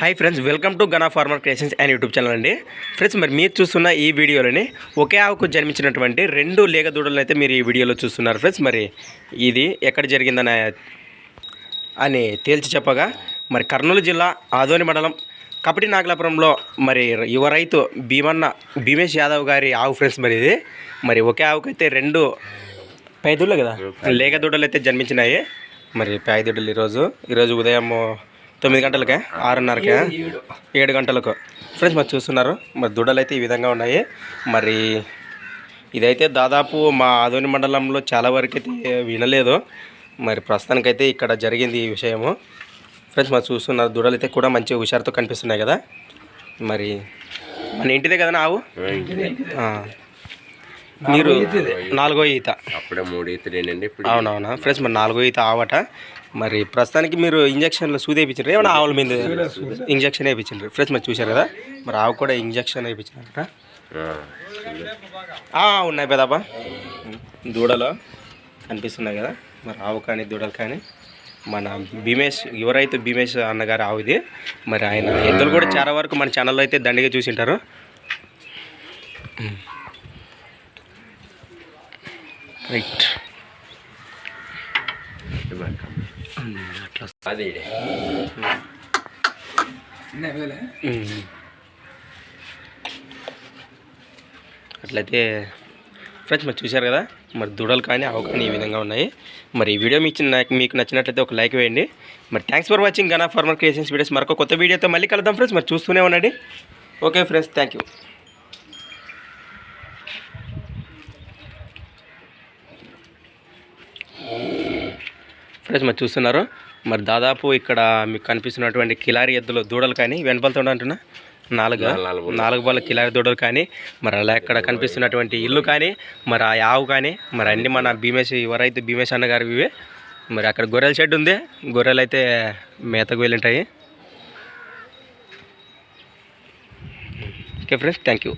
Hi friends, welcome to Gana Farmer Creations and YouTube channel అండి. Friends, మరి మీరు చూస్తున్న ఈ వీడియోలోని ఒకే ఆవుకు జన్మించినటువంటి 2 లేగ దూడలను అయితే మీరు ఈ వీడియోలో చూస్తున్నారు. ఫ్రెండ్స్, మరి ఇది ఎక్కడ జరిగిందని అని తేల్చి చెప్పగా, మరి కర్నూలు జిల్లా ఆదోని మండలం కపటి నాగలాపురంలో మరి యువ రైతు భీమేష్ యాదవ్ గారి ఆవు. ఫ్రెండ్స్, మరి ఇది మరి ఒకే ఆవుకైతే 2 పేదూళ్ళు కదా లేగ దూడలు అయితే జన్మించినాయి. మరి పేదూడలు ఈరోజు ఉదయం 9 గంటలకే 6:30కే 7 గంటలకు. ఫ్రెండ్స్, మరి చూస్తున్నారు, మరి దూడలు అయితే ఈ విధంగా ఉన్నాయి. మరి ఇదైతే దాదాపు మా ఆదోని మండలంలో చాలా వరకు అయితే వినలేదు. మరి ప్రస్తుతానికైతే ఇక్కడ జరిగింది ఈ విషయము. ఫ్రెండ్స్, మరి చూస్తున్నారు, దూడలు అయితే కూడా మంచి హుషారుతో కనిపిస్తున్నాయి కదా. మరి మన ఇంటిదే కదా ఆవు. మీరు 4వ ఈత, అప్పుడే 3 ఈతలేనండి. అవునవునా ఫ్రెండ్స్, మరి 4వ ఈత ఆవట. మరి ప్రస్తుతానికి మీరు ఇంజక్షన్లో సూది వేయించారు, ఏమన్నా ఆవుల మీద ఇంజక్షన్ వేయించారు. ఫ్రెండ్స్, మరి చూశారు కదా, మరి ఆవు కూడా ఇంజక్షన్ వేయించారట. ఉన్నాయి పెదప్ప, దూడలు కనిపిస్తున్నాయి కదా. మరి ఆవు కానీ దూడలు కానీ మన యువ రైతు భీమేష్ అన్నగారు ఆవు ఇది. మరి ఆయన ఎద్దులు కూడా చాలా వరకు మన ఛానల్లో అయితే దండిగా చూసింటారు. రైట్, అట్లయితే ఫ్రెండ్స్, మరి చూశారు కదా, మరి దూడలు కానీ ఆవు కానీ ఈ విధంగా ఉన్నాయి. మరి ఈ వీడియో మీకు నచ్చినట్లయితే ఒక లైక్ వేయండి. మరి thanks for watching Gana Farmer Creations videos. మరొక కొత్త వీడియోతో మళ్ళీ కలుద్దాం ఫ్రెండ్స్. మరి చూస్తూనే ఉండండి. Okay friends, thank you. Friends, మరి చూస్తున్నారు, మరి దాదాపు ఇక్కడ మీకు కనిపిస్తున్నటువంటి కిలారి ఎద్దులు దూడలు కానీ వెనపలతో అంటున్నా 4 బాల కిలారి దూడలు కానీ, మరి అలా ఇక్కడ కనిపిస్తున్నటువంటి ఇల్లు కానీ, మరి ఆ ఆవు కానీ, మరి అన్ని మన యువ రైతు భీమేష్ అన్నగారు ఇవే. మరి అక్కడ గొర్రెల షెడ్ ఉంది, గొర్రెలు అయితే మేతకు వెళ్ళింటాయి. Okay friends, thank you.